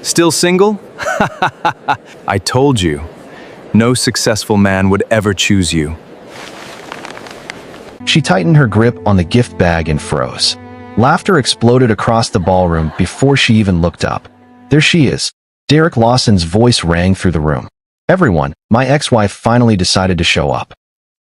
Still single? I told you, no successful man would ever choose you. She tightened her grip on the gift bag and froze. Laughter exploded across the ballroom before she even looked up. There she is. Derek Lawson's voice rang through the room. Everyone, my ex-wife finally decided to show up.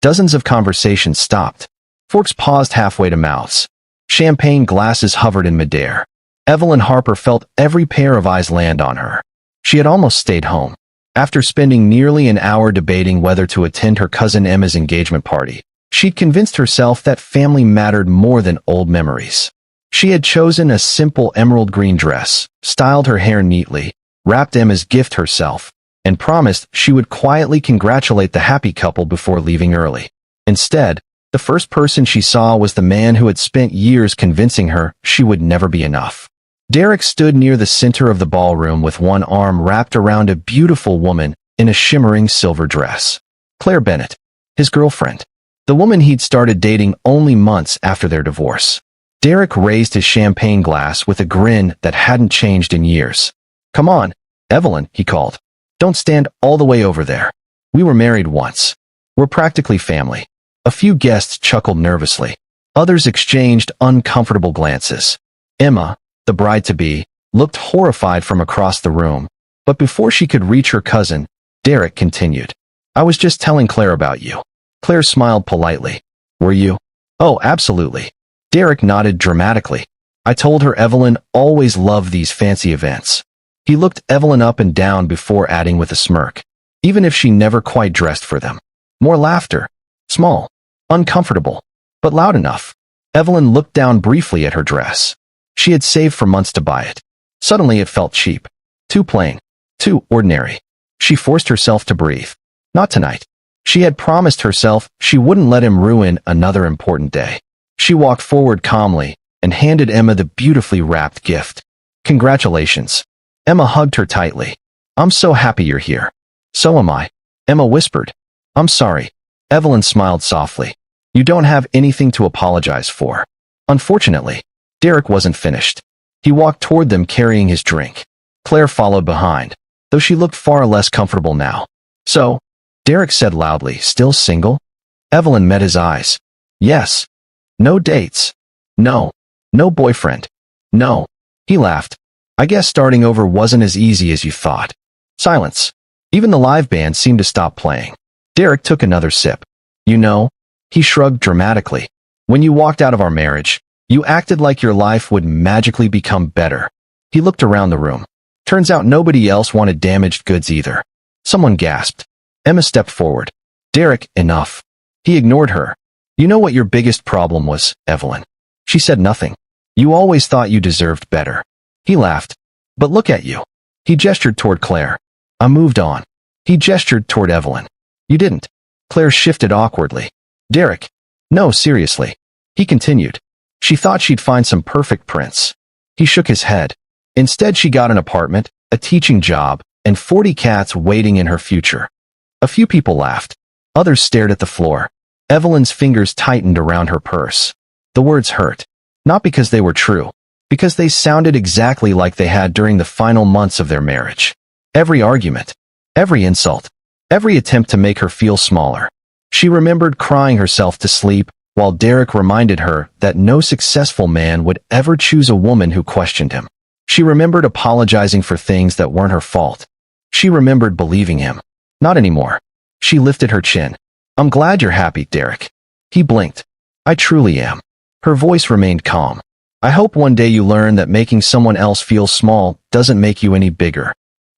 Dozens of conversations stopped. Forks paused halfway to mouths. Champagne glasses hovered in midair. Evelyn Harper felt every pair of eyes land on her. She had almost stayed home. After spending nearly an hour debating whether to attend her cousin Emma's engagement party, she'd convinced herself that family mattered more than old memories. She had chosen a simple emerald green dress, styled her hair neatly, wrapped Emma's gift herself, and promised she would quietly congratulate the happy couple before leaving early. Instead, the first person she saw was the man who had spent years convincing her she would never be enough. Derek stood near the center of the ballroom with one arm wrapped around a beautiful woman in a shimmering silver dress. Claire Bennett, his girlfriend. The woman he'd started dating only months after their divorce. Derek raised his champagne glass with a grin that hadn't changed in years. "Come on, Evelyn," he called. "Don't stand all the way over there. We were married once. We're practically family." A few guests chuckled nervously. Others exchanged uncomfortable glances. Emma, the bride-to-be, looked horrified from across the room, but before she could reach her cousin, Derek continued. "I was just telling Claire about you." Claire smiled politely. "Were you?" "Oh, absolutely." Derek nodded dramatically. "I told her Evelyn always loved these fancy events." He looked Evelyn up and down before adding with a smirk, "Even if she never quite dressed for them." More laughter. Small. Uncomfortable. But loud enough. Evelyn looked down briefly at her dress. She had saved for months to buy it. Suddenly it felt cheap. Too plain. Too ordinary. She forced herself to breathe. Not tonight. She had promised herself she wouldn't let him ruin another important day. She walked forward calmly and handed Emma the beautifully wrapped gift. "Congratulations." Emma hugged her tightly. "I'm so happy you're here." "So am I." Emma whispered. "I'm sorry." Evelyn smiled softly. "You don't have anything to apologize for." Unfortunately, Derek wasn't finished. He walked toward them carrying his drink. Claire followed behind, though she looked far less comfortable now. "So," Derek said loudly, "still single?" Evelyn met his eyes. "Yes." "No dates?" "No." "No boyfriend?" "No." He laughed. "I guess starting over wasn't as easy as you thought." Silence. Even the live band seemed to stop playing. Derek took another sip. "You know," he shrugged dramatically, "when you walked out of our marriage, you acted like your life would magically become better." He looked around the room. Turns out nobody else wanted damaged goods either. Someone gasped. Emma stepped forward. "Derek, enough." He ignored her. "You know what your biggest problem was, Evelyn." She said nothing. "You always thought you deserved better." He laughed. "But look at you." He gestured toward Claire. "I moved on." He gestured toward Evelyn. "You didn't." Claire shifted awkwardly. "Derek." "No, seriously." He continued. "She thought she'd find some perfect prince." He shook his head. "Instead, she got an apartment, a teaching job, and 40 cats waiting in her future." A few people laughed. Others stared at the floor. Evelyn's fingers tightened around her purse. The words hurt. Not because they were true, because they sounded exactly like they had during the final months of their marriage. Every argument, every insult, every attempt to make her feel smaller. She remembered crying herself to sleep while Derek reminded her that no successful man would ever choose a woman who questioned him. She remembered apologizing for things that weren't her fault. She remembered believing him. Not anymore. She lifted her chin. "I'm glad you're happy, Derek." He blinked. "I truly am." Her voice remained calm. "I hope one day you learn that making someone else feel small doesn't make you any bigger."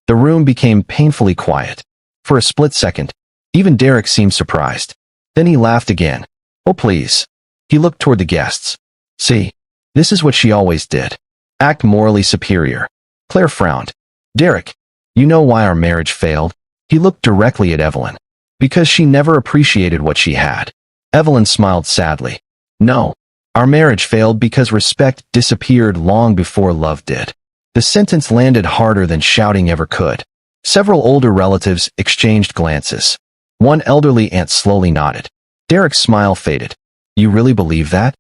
The room became painfully quiet. For a split second, even Derek seemed surprised. Then he laughed again. "Oh, please." He looked toward the guests. "See, this is what she always did. Act morally superior." Claire frowned. "Derek, you know why our marriage failed?" He looked directly at Evelyn. "Because she never appreciated what she had." Evelyn smiled sadly. "No, our marriage failed because respect disappeared long before love did." The sentence landed harder than shouting ever could. Several older relatives exchanged glances. One elderly aunt slowly nodded. Derek's smile faded. "You really believe that?"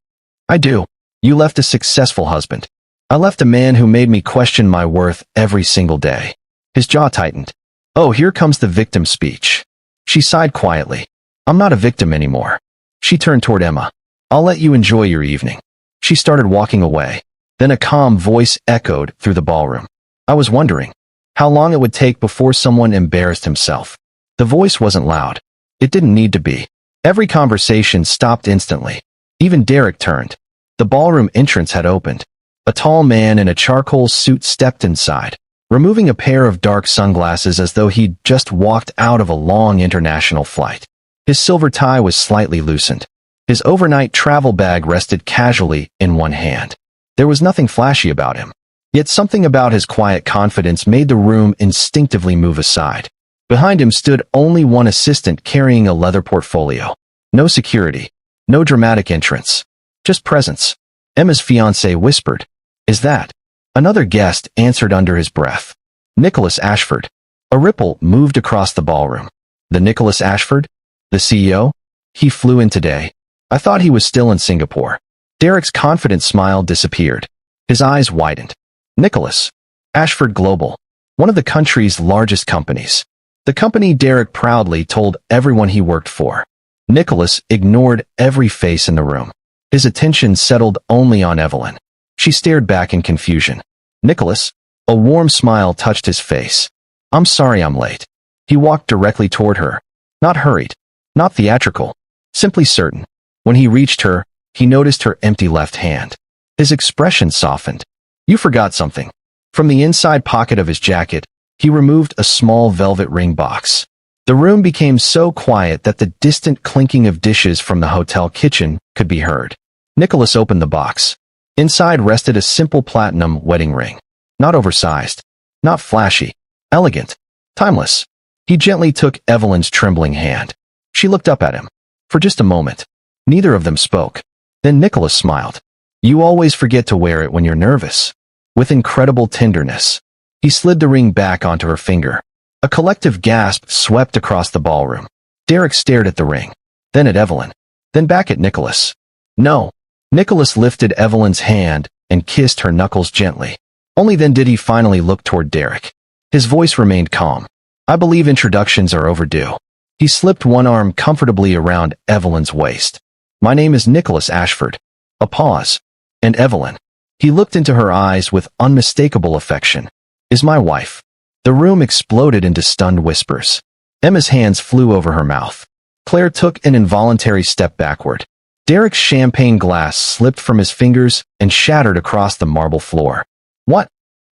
"I do. You left a successful husband. I left a man who made me question my worth every single day. His jaw tightened. Oh, here comes the victim speech. She sighed quietly. I'm not a victim anymore. She turned toward Emma. I'll let you enjoy your evening. She started walking away. Then a calm voice echoed through the ballroom. I was wondering how long it would take before someone embarrassed himself. The voice wasn't loud. It didn't need to be. Every conversation stopped instantly. Even Derek turned. The ballroom entrance had opened. A tall man in a charcoal suit stepped inside, removing a pair of dark sunglasses as though he'd just walked out of a long international flight. His silver tie was slightly loosened. His overnight travel bag rested casually in one hand. There was nothing flashy about him. Yet something about his quiet confidence made the room instinctively move aside. Behind him stood only one assistant carrying a leather portfolio. No security. No dramatic entrance. Just presence. Emma's fiancé whispered, "Is that?" Another guest answered under his breath. Nicholas Ashford. A ripple moved across the ballroom. The Nicholas Ashford? The CEO? He flew in today. I thought he was still in Singapore. Derek's confident smile disappeared. His eyes widened. Nicholas Ashford Global. One of the country's largest companies. The company Derek proudly told everyone he worked for. Nicholas ignored every face in the room. His attention settled only on Evelyn. She stared back in confusion. Nicholas? A warm smile touched his face. I'm sorry I'm late. He walked directly toward her. Not hurried. Not theatrical. Simply certain. When he reached her, he noticed her empty left hand. His expression softened. You forgot something. From the inside pocket of his jacket, he removed a small velvet ring box. The room became so quiet that the distant clinking of dishes from the hotel kitchen could be heard. Nicholas opened the box. Inside rested a simple platinum wedding ring. Not oversized. Not flashy. Elegant. Timeless. He gently took Evelyn's trembling hand. She looked up at him. For just a moment. Neither of them spoke. Then Nicholas smiled. You always forget to wear it when you're nervous. With incredible tenderness, he slid the ring back onto her finger. A collective gasp swept across the ballroom. Derek stared at the ring. Then at Evelyn. Then back at Nicholas. No. Nicholas lifted Evelyn's hand and kissed her knuckles gently. Only then did he finally look toward Derek. His voice remained calm. I believe introductions are overdue. He slipped one arm comfortably around Evelyn's waist. My name is Nicholas Ashford. A pause. And Evelyn. He looked into her eyes with unmistakable affection. Is my wife. The room exploded into stunned whispers. Emma's hands flew over her mouth. Claire took an involuntary step backward. Derek's champagne glass slipped from his fingers and shattered across the marble floor. What?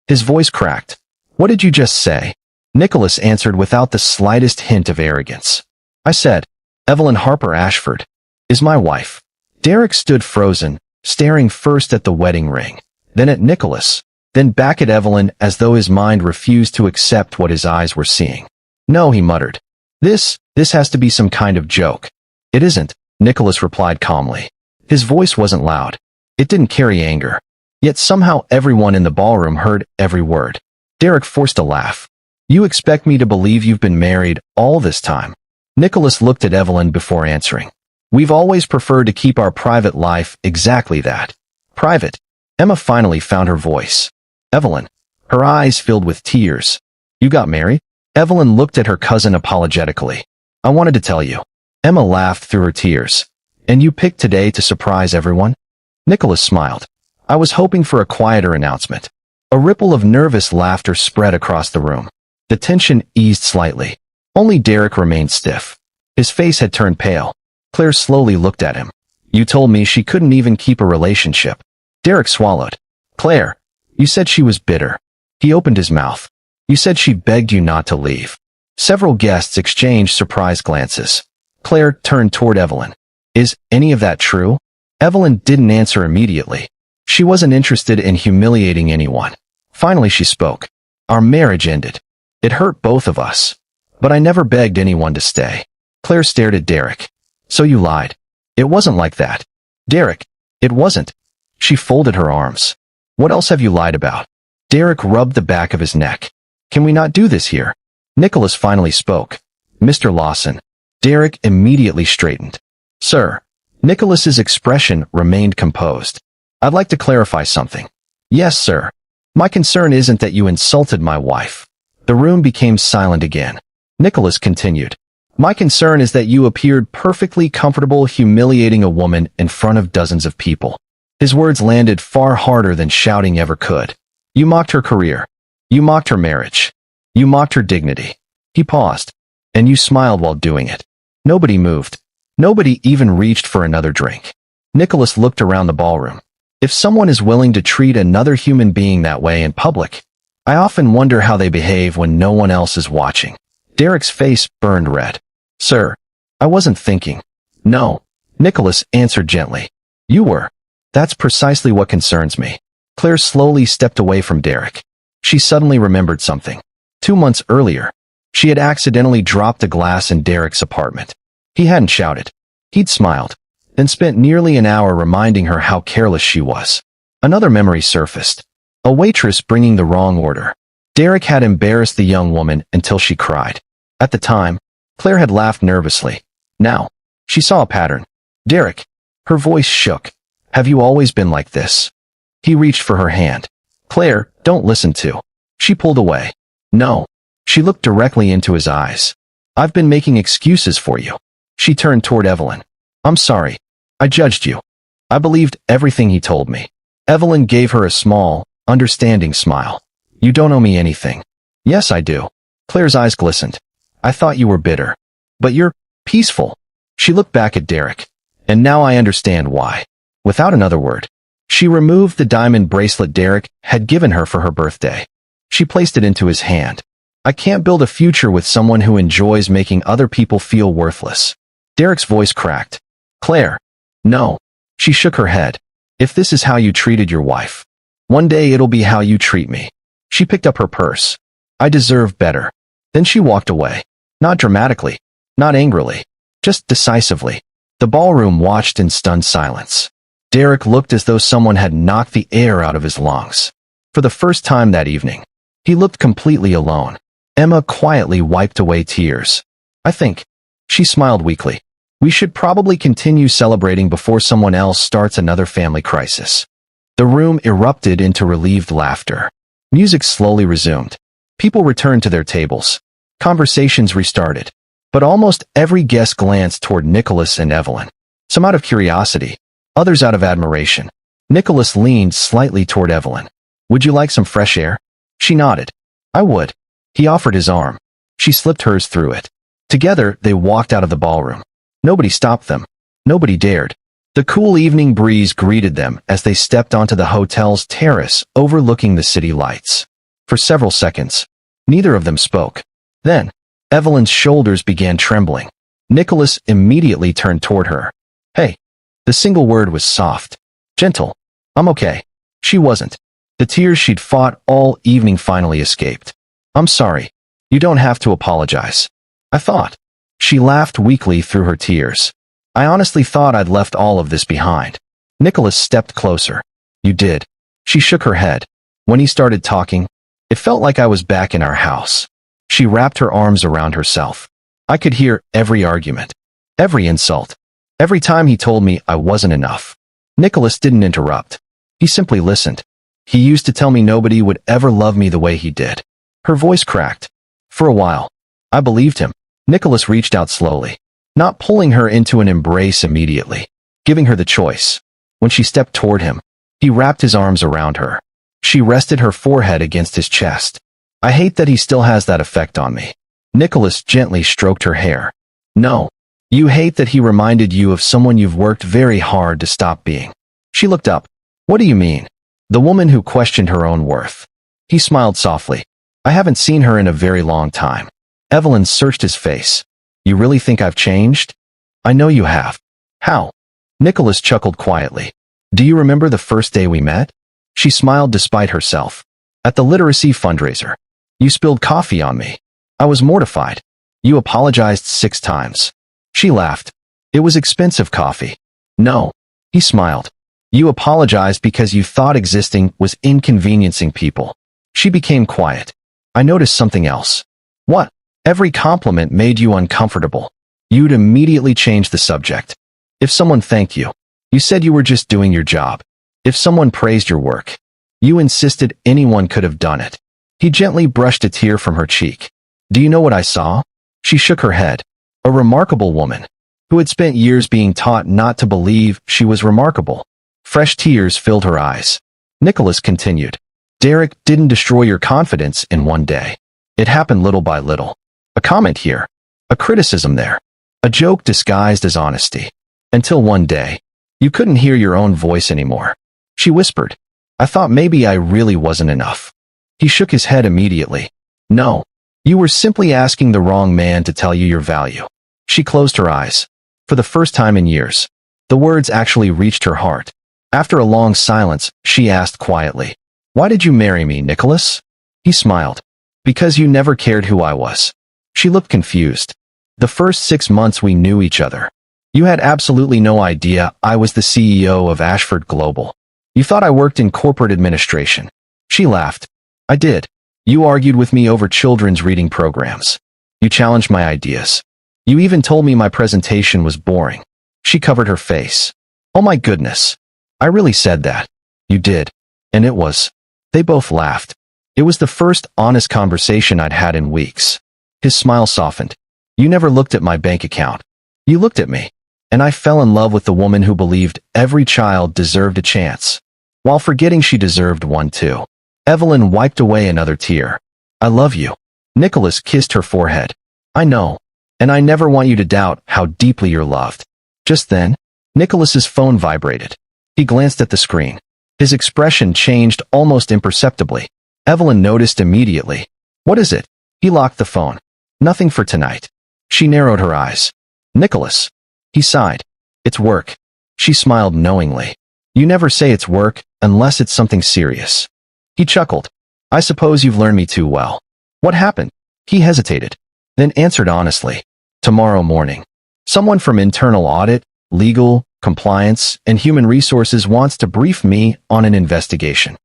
His voice cracked. What did you just say? Nicholas answered without the slightest hint of arrogance. I said, Evelyn Harper Ashford is my wife. Derek stood frozen, staring first at the wedding ring, then at Nicholas, then back at Evelyn as though his mind refused to accept what his eyes were seeing. No, he muttered. This has to be some kind of joke. It isn't, Nicholas replied calmly. His voice wasn't loud. It didn't carry anger. Yet somehow everyone in the ballroom heard every word. Derek forced a laugh. You expect me to believe you've been married all this time? Nicholas looked at Evelyn before answering. We've always preferred to keep our private life exactly that. Private. Emma finally found her voice. Evelyn. Her eyes filled with tears. You got married? Evelyn looked at her cousin apologetically. I wanted to tell you. Emma laughed through her tears. And you picked today to surprise everyone? Nicholas smiled. I was hoping for a quieter announcement. A ripple of nervous laughter spread across the room. The tension eased slightly. Only Derek remained stiff. His face had turned pale. Claire slowly looked at him. You told me she couldn't even keep a relationship. Derek swallowed. Claire, you said she was bitter. He opened his mouth. You said she begged you not to leave. Several guests exchanged surprised glances. Claire turned toward Evelyn. Is any of that true? Evelyn didn't answer immediately. She wasn't interested in humiliating anyone. Finally she spoke. Our marriage ended. It hurt both of us. But I never begged anyone to stay. Claire stared at Derek. So you lied. It wasn't like that. Derek, it wasn't. She folded her arms. What else have you lied about? Derek rubbed the back of his neck. Can we not do this here? Nicholas finally spoke. Mr. Lawson. Derek immediately straightened. Sir. Nicholas's expression remained composed. I'd like to clarify something. Yes, sir. My concern isn't that you insulted my wife. The room became silent again. Nicholas continued. My concern is that you appeared perfectly comfortable humiliating a woman in front of dozens of people. His words landed far harder than shouting ever could. You mocked her career. You mocked her marriage. You mocked her dignity. He paused. And you smiled while doing it. Nobody moved. Nobody even reached for another drink. Nicholas looked around the ballroom. If someone is willing to treat another human being that way in public, I often wonder how they behave when no one else is watching. Derek's face burned red. Sir, I wasn't thinking. No, Nicholas answered gently. You were. That's precisely what concerns me. Claire slowly stepped away from Derek. She suddenly remembered something. 2 months earlier, she had accidentally dropped a glass in Derek's apartment. He hadn't shouted. He'd smiled, then spent nearly an hour reminding her how careless she was. Another memory surfaced. A waitress bringing the wrong order. Derek had embarrassed the young woman until she cried. At the time, Claire had laughed nervously. Now, she saw a pattern. Derek. Her voice shook. Have you always been like this? He reached for her hand. Claire, don't listen to. She pulled away. No. She looked directly into his eyes. I've been making excuses for you. She turned toward Evelyn. I'm sorry. I judged you. I believed everything he told me. Evelyn gave her a small, understanding smile. You don't owe me anything. Yes, I do. Claire's eyes glistened. I thought you were bitter. But you're peaceful. She looked back at Derek. And now I understand why. Without another word, she removed the diamond bracelet Derek had given her for her birthday. She placed it into his hand. I can't build a future with someone who enjoys making other people feel worthless. Derek's voice cracked. Claire. No. She shook her head. If this is how you treated your wife, one day it'll be how you treat me. She picked up her purse. I deserve better. Then she walked away. Not dramatically. Not angrily. Just decisively. The ballroom watched in stunned silence. Derek looked as though someone had knocked the air out of his lungs. For the first time that evening, he looked completely alone. Emma quietly wiped away tears. I think. She smiled weakly. We should probably continue celebrating before someone else starts another family crisis. The room erupted into relieved laughter. Music slowly resumed. People returned to their tables. Conversations restarted. But almost every guest glanced toward Nicholas and Evelyn. Some out of curiosity, others out of admiration. Nicholas leaned slightly toward Evelyn. Would you like some fresh air? She nodded. I would. He offered his arm. She slipped hers through it. Together, they walked out of the ballroom. Nobody stopped them. Nobody dared. The cool evening breeze greeted them as they stepped onto the hotel's terrace overlooking the city lights. For several seconds, neither of them spoke. Then, Evelyn's shoulders began trembling. Nicholas immediately turned toward her. Hey. The single word was soft. Gentle. I'm okay. She wasn't. The tears she'd fought all evening finally escaped. I'm sorry. You don't have to apologize. I thought. She laughed weakly through her tears. I honestly thought I'd left all of this behind. Nicholas stepped closer. You did. She shook her head. When he started talking, it felt like I was back in our house. She wrapped her arms around herself. I could hear every argument, every insult, every time he told me I wasn't enough. Nicholas didn't interrupt. He simply listened. He used to tell me nobody would ever love me the way he did. Her voice cracked. For a while, I believed him. Nicholas reached out slowly, not pulling her into an embrace immediately, giving her the choice. When she stepped toward him, he wrapped his arms around her. She rested her forehead against his chest. I hate that he still has that effect on me. Nicholas gently stroked her hair. No. You hate that he reminded you of someone you've worked very hard to stop being. She looked up. What do you mean? The woman who questioned her own worth. He smiled softly. I haven't seen her in a very long time. Evelyn searched his face. You really think I've changed? I know you have. How? Nicholas chuckled quietly. Do you remember the first day we met? She smiled despite herself. At the literacy fundraiser. You spilled coffee on me. I was mortified. You apologized 6 times. She laughed. It was expensive coffee. No. He smiled. You apologized because you thought existing was inconveniencing people. She became quiet. I noticed something else. What? Every compliment made you uncomfortable. You'd immediately change the subject. If someone thanked you, you said you were just doing your job. If someone praised your work, You insisted anyone could have done it. He gently brushed a tear from her cheek. Do you know what I saw? She shook her head. A remarkable woman, who had spent years being taught not to believe she was remarkable. Fresh tears filled her eyes. Nicholas continued. Derek didn't destroy your confidence in one day. It happened little by little. A comment here. A criticism there. A joke disguised as honesty. Until one day, you couldn't hear your own voice anymore. She whispered. I thought maybe I really wasn't enough. He shook his head immediately. No. You were simply asking the wrong man to tell you your value. She closed her eyes. For the first time in years, the words actually reached her heart. After a long silence, she asked quietly, Why did you marry me, Nicholas? He smiled. Because you never cared who I was. She looked confused. The first 6 months we knew each other. You had absolutely no idea I was the CEO of Ashford Global. You thought I worked in corporate administration. She laughed. I did. You argued with me over children's reading programs. You challenged my ideas. You even told me my presentation was boring. She covered her face. Oh my goodness. I really said that. You did. And it was. They both laughed. It was the first honest conversation I'd had in weeks. His smile softened. You never looked at my bank account. You looked at me. And I fell in love with the woman who believed every child deserved a chance, while forgetting she deserved one too. Evelyn wiped away another tear. I love you. Nicholas kissed her forehead. I know. And I never want you to doubt how deeply you're loved. Just then, Nicholas's phone vibrated. He glanced at the screen. His expression changed almost imperceptibly. Evelyn noticed immediately. What is it? He locked the phone. Nothing for tonight. She narrowed her eyes. Nicholas. He sighed. It's work. She smiled knowingly. You never say it's work unless it's something serious. He chuckled. I suppose you've learned me too well. What happened? He hesitated, then answered honestly. Tomorrow morning. Someone from internal audit, legal, compliance, and human resources wants to brief me on an investigation.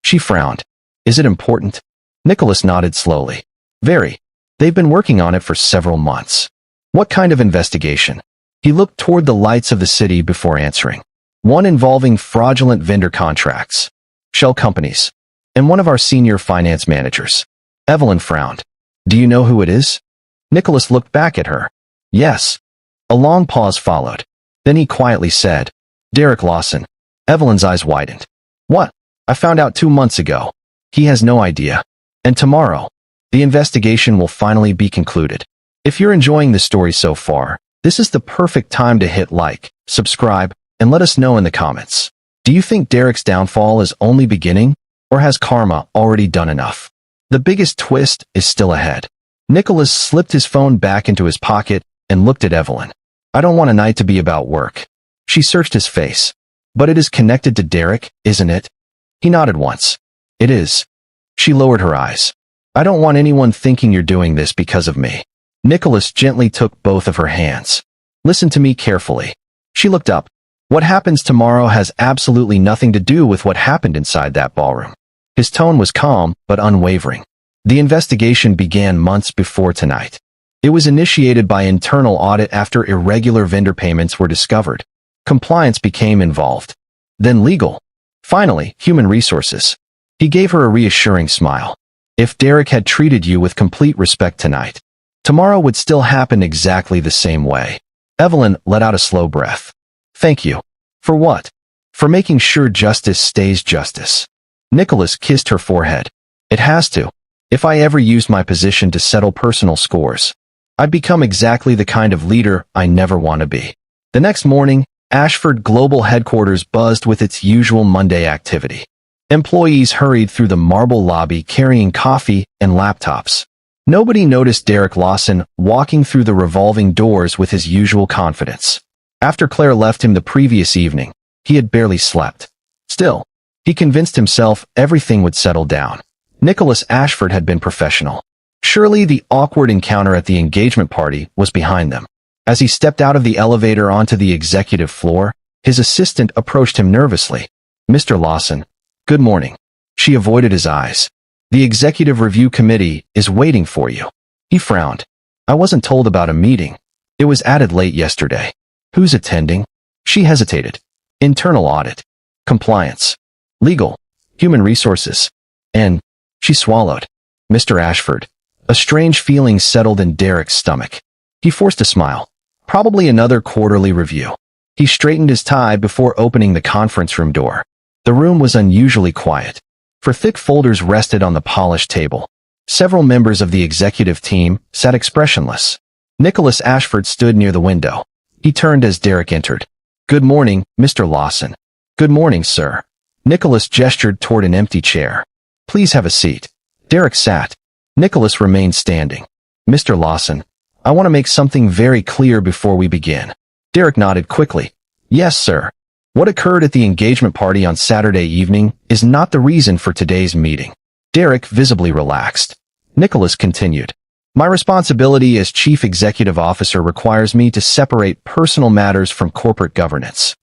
She frowned. Is it important? Nicholas nodded slowly. Very. They've been working on it for several months. What kind of investigation? He looked toward the lights of the city before answering. One involving fraudulent vendor contracts, shell companies, and one of our senior finance managers. Evelyn frowned. Do you know who it is? Nicholas looked back at her. Yes. A long pause followed. Then he quietly said, Derek Lawson. Evelyn's eyes widened. What? I found out 2 months ago. He has no idea. And tomorrow, the investigation will finally be concluded. If you're enjoying this story so far, this is the perfect time to hit like, subscribe, and let us know in the comments. Do you think Derek's downfall is only beginning, or has karma already done enough? The biggest twist is still ahead. Nicholas slipped his phone back into his pocket and looked at Evelyn. I don't want a night to be about work. She searched his face. But it is connected to Derek, isn't it? He nodded once. It is. She lowered her eyes. I don't want anyone thinking you're doing this because of me. Nicholas gently took both of her hands. Listen to me carefully. She looked up. What happens tomorrow has absolutely nothing to do with what happened inside that ballroom. His tone was calm but unwavering. The investigation began months before tonight. It was initiated by internal audit after irregular vendor payments were discovered. Compliance became involved. Then legal. Finally, human resources. He gave her a reassuring smile. If Derek had treated you with complete respect tonight, tomorrow would still happen exactly the same way. Evelyn let out a slow breath. Thank you. For what? For making sure justice stays justice. Nicholas kissed her forehead. It has to. If I ever used my position to settle personal scores, I'd become exactly the kind of leader I never want to be. The next morning, Ashford Global Headquarters buzzed with its usual Monday activity. Employees hurried through the marble lobby carrying coffee and laptops. Nobody noticed Derek Lawson walking through the revolving doors with his usual confidence. After Claire left him the previous evening, he had barely slept. Still, he convinced himself everything would settle down. Nicholas Ashford had been professional. Surely the awkward encounter at the engagement party was behind them. As he stepped out of the elevator onto the executive floor, his assistant approached him nervously. Mr. Lawson, good morning. She avoided his eyes. The executive review committee is waiting for you. He frowned. I wasn't told about a meeting. It was added late yesterday. Who's attending? She hesitated. Internal audit. Compliance. Legal. Human resources. And she swallowed. Mr. Ashford. A strange feeling settled in Derek's stomach. He forced a smile. Probably another quarterly review. He straightened his tie before opening the conference room door. The room was unusually quiet, for thick folders rested on the polished table. Several members of the executive team sat expressionless. Nicholas Ashford stood near the window. He turned as Derek entered. "Good morning, Mr. Lawson." "Good morning, sir." Nicholas gestured toward an empty chair. "Please have a seat." Derek sat. Nicholas remained standing. "Mr. Lawson, I want to make something very clear before we begin." Derek nodded quickly. "Yes, sir. What occurred at the engagement party on Saturday evening is not the reason for today's meeting." Derek visibly relaxed. Nicholas continued. "My responsibility as Chief Executive Officer requires me to separate personal matters from corporate governance.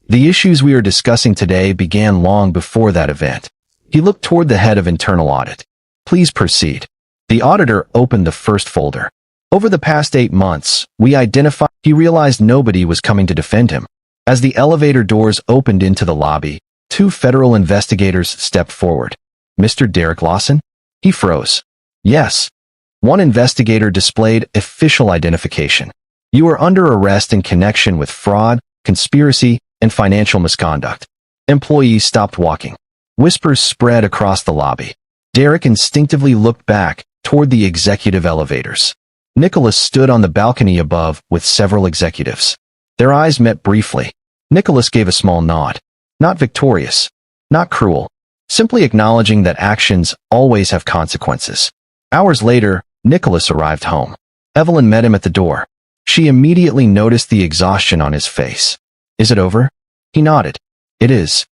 The issues we are discussing today began long before that event." He looked toward the head of internal audit. "Please proceed." The auditor opened the first folder. Over the past 8 months, we identified he realized nobody was coming to defend him. As the elevator doors opened into the lobby, 2 federal investigators stepped forward. "Mr. Derek Lawson?" He froze. "Yes." One investigator displayed official identification. "You are under arrest in connection with fraud, conspiracy, and financial misconduct." Employees stopped walking. Whispers spread across the lobby. Derek instinctively looked back toward the executive elevators. Nicholas stood on the balcony above with several executives. Their eyes met briefly. Nicholas gave a small nod. Not victorious. Not cruel. Simply acknowledging that actions always have consequences. Hours later, Nicholas arrived home. Evelyn met him at the door. She immediately noticed the exhaustion on his face. "Is it over?" He nodded. "It is."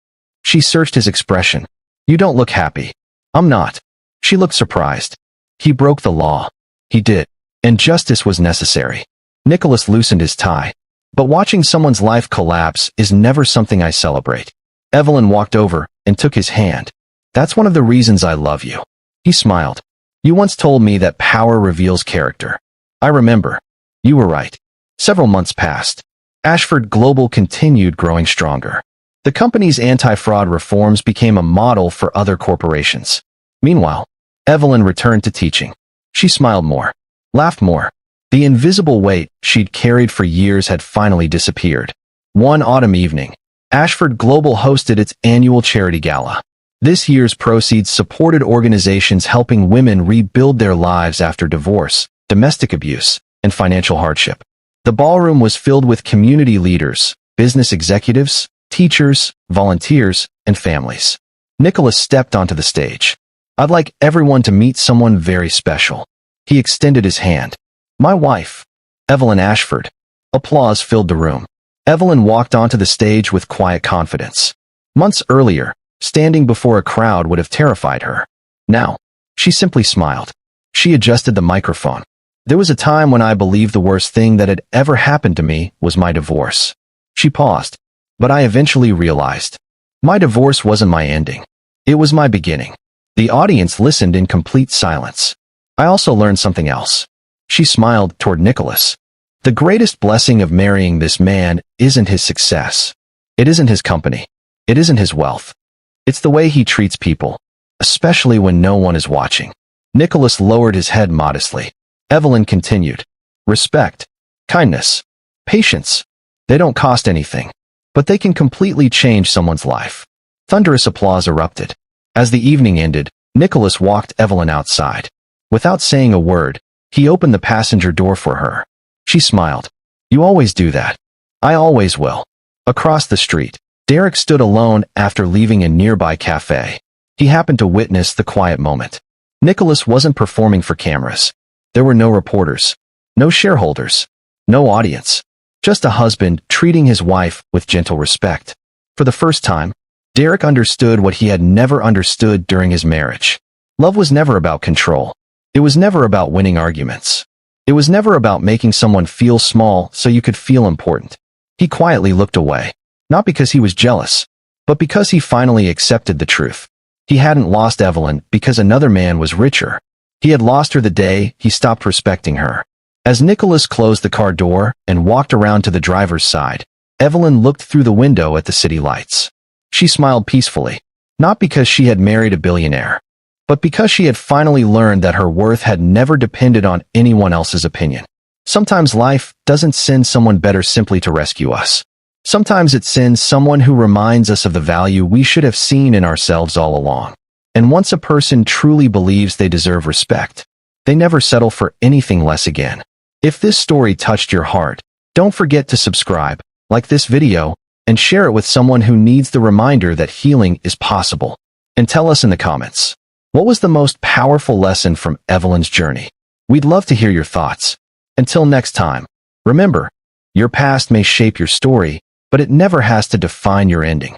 She searched his expression. "You don't look happy." "I'm not." She looked surprised. "He broke the law." "He did. And justice was necessary." Nicholas loosened his tie. "But watching someone's life collapse is never something I celebrate." Evelyn walked over and took his hand. "That's one of the reasons I love you." He smiled. "You once told me that power reveals character." "I remember." "You were right." Several months passed. Ashford Global continued growing stronger. The company's anti-fraud reforms became a model for other corporations. Meanwhile, Evelyn returned to teaching. She smiled more, laughed more. The invisible weight she'd carried for years had finally disappeared. One autumn evening, Ashford Global hosted its annual charity gala. This year's proceeds supported organizations helping women rebuild their lives after divorce, domestic abuse, and financial hardship. The ballroom was filled with community leaders, business executives, teachers, volunteers, and families. Nicholas stepped onto the stage. "I'd like everyone to meet someone very special." He extended his hand. "My wife, Evelyn Ashford." Applause filled the room. Evelyn walked onto the stage with quiet confidence. Months earlier, standing before a crowd would have terrified her. Now, she simply smiled. She adjusted the microphone. "There was a time when I believed the worst thing that had ever happened to me was my divorce." She paused. "But I eventually realized. My divorce wasn't my ending. It was my beginning." The audience listened in complete silence. "I also learned something else." She smiled toward Nicholas. "The greatest blessing of marrying this man isn't his success. It isn't his company. It isn't his wealth. It's the way he treats people, especially when no one is watching." Nicholas lowered his head modestly. Evelyn continued. "Respect, kindness, patience. They don't cost anything, but they can completely change someone's life." Thunderous applause erupted. As the evening ended, Nicholas walked Evelyn outside. Without saying a word, he opened the passenger door for her. She smiled. "You always do that." "I always will." Across the street, Derek stood alone after leaving a nearby cafe. He happened to witness the quiet moment. Nicholas wasn't performing for cameras. There were no reporters, no shareholders, no audience. Just a husband treating his wife with gentle respect. For the first time, Derek understood what he had never understood during his marriage. Love was never about control. It was never about winning arguments. It was never about making someone feel small so you could feel important. He quietly looked away, not because he was jealous, but because he finally accepted the truth. He hadn't lost Evelyn because another man was richer. He had lost her the day he stopped respecting her. As Nicholas closed the car door and walked around to the driver's side, Evelyn looked through the window at the city lights. She smiled peacefully. Not because she had married a billionaire, but because she had finally learned that her worth had never depended on anyone else's opinion. Sometimes life doesn't send someone better simply to rescue us. Sometimes it sends someone who reminds us of the value we should have seen in ourselves all along. And once a person truly believes they deserve respect, they never settle for anything less again. If this story touched your heart, don't forget to subscribe, like this video, and share it with someone who needs the reminder that healing is possible. And tell us in the comments, what was the most powerful lesson from Evelyn's journey? We'd love to hear your thoughts. Until next time, remember, your past may shape your story, but it never has to define your ending.